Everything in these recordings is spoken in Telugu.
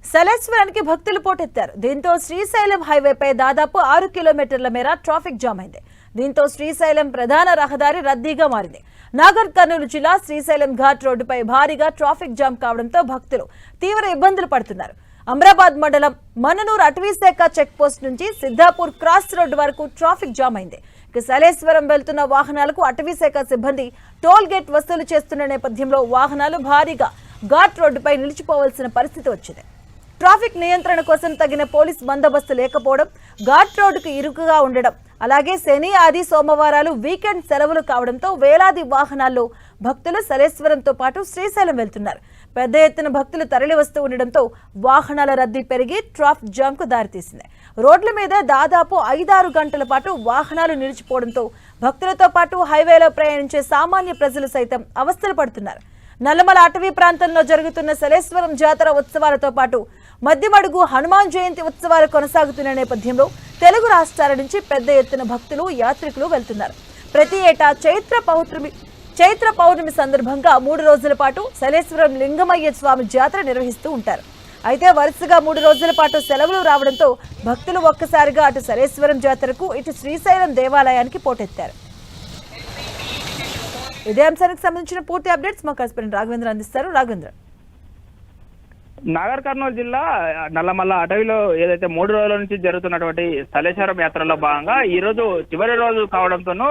సలేశ్వరానికి భక్తులు పోటెత్తారు. దీంతో శ్రీశైలం హైవేపై దాదాపు 6 కిలోమీటర్ల మేర ట్రాఫిక్ జామ్ అయింది. దీంతో శ్రీశైలం ప్రధాన రహదారి రద్దీగా మారింది. నాగర్ కర్నూలు జిల్లా శ్రీశైలం ఘాట్ రోడ్డుపై భారీగా ట్రాఫిక్ జామ్ కావడంతో భక్తులు తీవ్ర ఇబ్బందులు పడుతున్నారు. అమరాబాద్ మండలం మన్ననూరు అటవీశాఖ చెక్ పోస్ట్ నుంచి సిద్ధాపూర్ క్రాస్ రోడ్డు వరకు ట్రాఫిక్ జామ్ అయింది. సలేశ్వరం వెళ్తున్న వాహనాలకు అటవీశాఖ సిబ్బంది టోల్ గేట్ వసూలు చేస్తున్న నేపథ్యంలో వాహనాలు భారీగా ఘాట్ రోడ్డుపై నిలిచిపోవాల్సిన పరిస్థితి వచ్చింది. ట్రాఫిక్ నియంత్రణ కోసం తగిన పోలీస్ బందోబస్తు లేకపోవడం, ఘాట్ రోడ్డుకు ఇరుకుగా ఉండడం, అలాగే శని, ఆది, సోమవారాలు వీకెండ్ సెలవులు కావడంతో వేలాది వాహనాల్లో భక్తులు సలేశ్వరంతో పాటు శ్రీశైలం వెళ్తున్నారు. పెద్ద ఎత్తున భక్తులు తరలి వస్తూ ఉండడంతో వాహనాల రద్దీ పెరిగి ట్రాఫిక్ జామ్ కు దారితీసింది. రోడ్ల మీద దాదాపు 5-6 గంటల పాటు వాహనాలు నిలిచిపోవడంతో భక్తులతో పాటు హైవేలో ప్రయాణించే సామాన్య ప్రజలు సైతం అవస్థలు పడుతున్నారు. నల్లమల అటవీ ప్రాంతంలో జరుగుతున్న సలేశ్వరం జాతర ఉత్సవాలతో పాటు మధ్యమడుగు హనుమాన్ జయంతి ఉత్సవాలు కొనసాగుతున్న నేపథ్యంలో తెలుగు రాష్ట్రాల నుంచి పెద్ద ఎత్తున భక్తులు, యాత్రికులు వెళ్తున్నారు. ప్రతి ఏటా చైత్ర పౌర్ణమి సందర్భంగా 3 రోజుల పాటు సలేశ్వరం లింగమయ్య స్వామి జాతర నిర్వహిస్తూ ఉంటారు. అయితే వరుసగా 3 రోజుల పాటు సెలవులు రావడంతో భక్తులు ఒక్కసారిగా అటు సలేశ్వరం జాతరకు, ఇటు శ్రీశైలం దేవాలయానికి పోటెత్తారు. ఇదే అంశానికి సంబంధించిన పూర్తి అప్డేట్స్ మా కరెస్పాండెంట్ రాఘవేంద్ర అందిస్తారు. రాఘవేంద్ర, నాగర్ కర్నూలు జిల్లా నల్లమల్ల అటవీలో ఏదైతే 3 రోజుల నుంచి జరుగుతున్నటువంటి సలేశ్వరం యాత్రలో భాగంగా ఈ రోజు చివరి రోజు కావడంతోనూ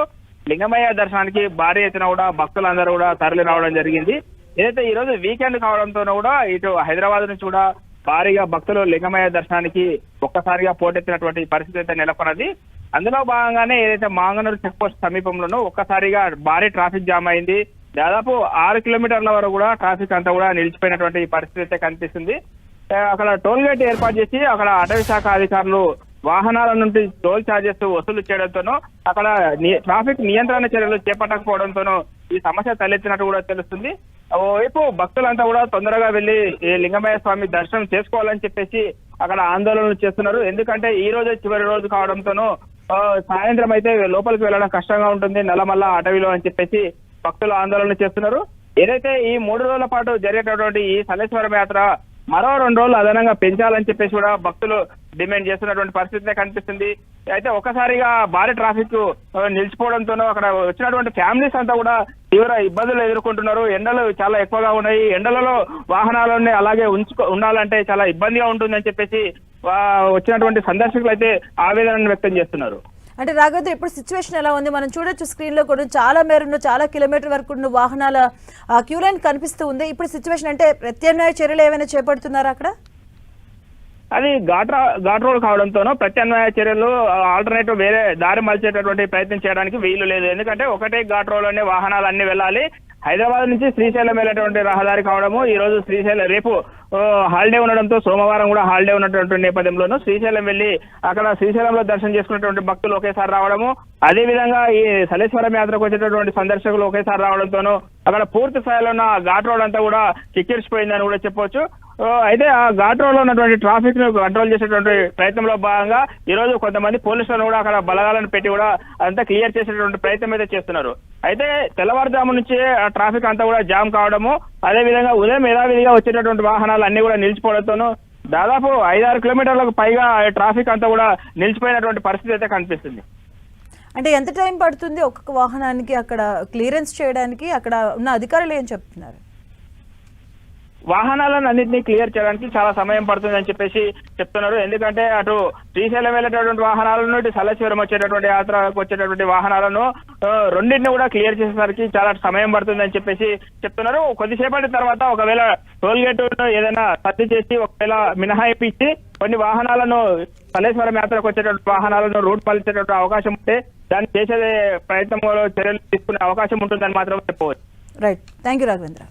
లింగమయ్య దర్శనానికి భారీ ఎత్తున కూడా భక్తులందరూ కూడా తరలి రావడం జరిగింది. ఏదైతే ఈ రోజు వీకెండ్ కావడంతోనూ కూడా ఇటు హైదరాబాద్ నుంచి కూడా భారీగా భక్తులు లింగమయ్య దర్శనానికి ఒక్కసారిగా పోటెత్తినటువంటి పరిస్థితి అయితే నెలకొన్నది. అందులో భాగంగానే ఏదైతే మాంగనూరు చెక్ పోస్ట్ సమీపంలోనూ ఒక్కసారిగా భారీ ట్రాఫిక్ జామ్ అయింది. దాదాపు 6 కిలోమీటర్ల వరకు కూడా ట్రాఫిక్ అంతా కూడా నిలిచిపోయినటువంటి పరిస్థితి అయితే కనిపిస్తుంది. అక్కడ టోల్ గేట్ ఏర్పాటు చేసి అక్కడ అటవీ శాఖ అధికారులు వాహనాల నుండి టోల్ ఛార్జెస్ వసూలు చేయడంతోనూ అక్కడ ట్రాఫిక్ నియంత్రణ చర్యలు చేపట్టకపోవడంతోనూ ఈ సమస్య తలెత్తినట్టు కూడా తెలుస్తుంది. ఓవైపు భక్తులంతా కూడా తొందరగా వెళ్లి లింగమయ్య స్వామి దర్శనం చేసుకోవాలని చెప్పేసి అక్కడ ఆందోళనలు చేస్తున్నారు. ఎందుకంటే ఈ రోజే చివరి రోజు కావడంతోనూ సాయంత్రం అయితే లోపలికి వెళ్ళడం కష్టంగా ఉంటుంది నల్లమల్ల అటవీలో అని చెప్పేసి భక్తులు ఆందోళన చేస్తున్నారు. ఏదైతే ఈ 3 రోజుల పాటు జరిగేటటువంటి ఈ సలేశ్వరం యాత్ర మరో 2 రోజులు అదనంగా పెంచాలని చెప్పేసి కూడా భక్తులు డిమాండ్ చేస్తున్నటువంటి పరిస్థితి కనిపిస్తుంది. అయితే ఒక్కసారిగా భారీ ట్రాఫిక్ నిలిచిపోవడంతోనూ అక్కడ వచ్చినటువంటి ఫ్యామిలీస్ అంతా కూడా తీవ్ర ఇబ్బందులు ఎదుర్కొంటున్నారు. ఎండలు చాలా ఎక్కువగా ఉన్నాయి. ఎండలలో వాహనాలన్నీ అలాగే ఉండాలంటే చాలా ఇబ్బందిగా ఉంటుందని చెప్పేసి వచ్చినటువంటి సందర్శకులు అయితే ఆవేదనను వ్యక్తం చేస్తున్నారు. అంటే రాఘవేంద్ర, ఇప్పుడు సిచ్యువేషన్ ఎలా ఉంది? మనం చూడొచ్చు స్క్రీన్ లో కూడా చాలా మేర చాలా కిలోమీటర్ వరకు ఉన్న వాహనాల క్యూ లైన్ కనిపిస్తూ ఉంది. ఇప్పుడు సిచ్యువేషన్ అంటే ప్రత్యామ్నాయ చర్యలు ఏమైనా చేపడుతున్నారా అక్కడ? అది ఘాట్ రోడ్ కావడంతోనూ ప్రత్యామ్నాయ చర్యలు ఆల్టర్నేటివ్ వేరే దారి మలిచేటటువంటి ప్రయత్నం చేయడానికి వీలు లేదు. ఎందుకంటే ఒకటే ఘాట్ రోడ్ లోనే వాహనాలు అన్ని వెళ్ళాలి. హైదరాబాద్ నుంచి శ్రీశైలం వెళ్ళేటువంటి రహదారి కావడము, ఈ రోజు శ్రీశైలం రేపు హాలిడే ఉండడంతో సోమవారం కూడా హాలిడే ఉన్నటువంటి నేపథ్యంలోనూ శ్రీశైలం వెళ్లి అక్కడ శ్రీశైలంలో దర్శనం చేసుకున్నటువంటి భక్తులు ఒకేసారి రావడము, అదే విధంగా ఈ సలేశ్వరం యాత్రకు వచ్చేటటువంటి సందర్శకులు ఒకేసారి రావడంతోనూ అక్కడ పూర్తి స్థాయిలో ఉన్న ఘాట్ రోడ్ అంతా కూడా కిక్కిరిసిపోయిందని కూడా చెప్పొచ్చు. అయితే ఆ ఘాట్ రోడ్ లో ఉన్నటువంటి ట్రాఫిక్ ను కంట్రోల్ చేసేటువంటి ప్రయత్నంలో భాగంగా ఈ రోజు కొంతమంది పోలీసులను కూడా అక్కడ బలగాలను పెట్టి కూడా అంతా క్లియర్ చేసేటువంటి ప్రయత్నం అయితే చేస్తున్నారు. అయితే తెల్లవారుజాము నుంచి ఆ ట్రాఫిక్ అంతా కూడా జామ్ కావడము, అదే విధంగా ఉదయం యథావిధిగా వచ్చేటటువంటి వాహనాలు అన్ని కూడా నిలిచిపోవడంతోనూ దాదాపు 5-6 కిలోమీటర్లకు పైగా ట్రాఫిక్ అంతా కూడా నిలిచిపోయినటువంటి పరిస్థితి అయితే కనిపిస్తుంది. అంటే ఎంత టైం పడుతుంది ఒక్కొక్క వాహనానికి అక్కడ క్లియరెన్స్ చేయడానికి? అక్కడ ఉన్న అధికారులు ఏం చెప్తున్నారు? వాహనాలను అన్నింటినీ క్లియర్ చేయడానికి చాలా సమయం పడుతుందని చెప్పేసి చెప్తున్నారు. ఎందుకంటే అటు శ్రీశైలం వెళ్ళేటటువంటి వాహనాలను, ఇటు సలేశ్వరం వచ్చేటటువంటి యాత్రకు వచ్చేటటువంటి వాహనాలను రెండింటిని కూడా క్లియర్ చేసేసరికి చాలా సమయం పడుతుందని చెప్పేసి చెప్తున్నారు. కొద్దిసేపటి తర్వాత ఒకవేళ టోల్ గేట్ ఏదైనా రద్దు చేసి ఒకవేళ మినహాయింపు ఇచ్చి కొన్ని వాహనాలను సలేశ్వరం యాత్రకు వచ్చేటటువంటి వాహనాలను రూట్ మలిచేటటువంటి అవకాశం ఉంటే దాన్ని చేసే ప్రయత్నంలో చర్యలు తీసుకునే అవకాశం ఉంటుందని మాత్రం చెప్పవచ్చు. Right, thank you Raghavendra.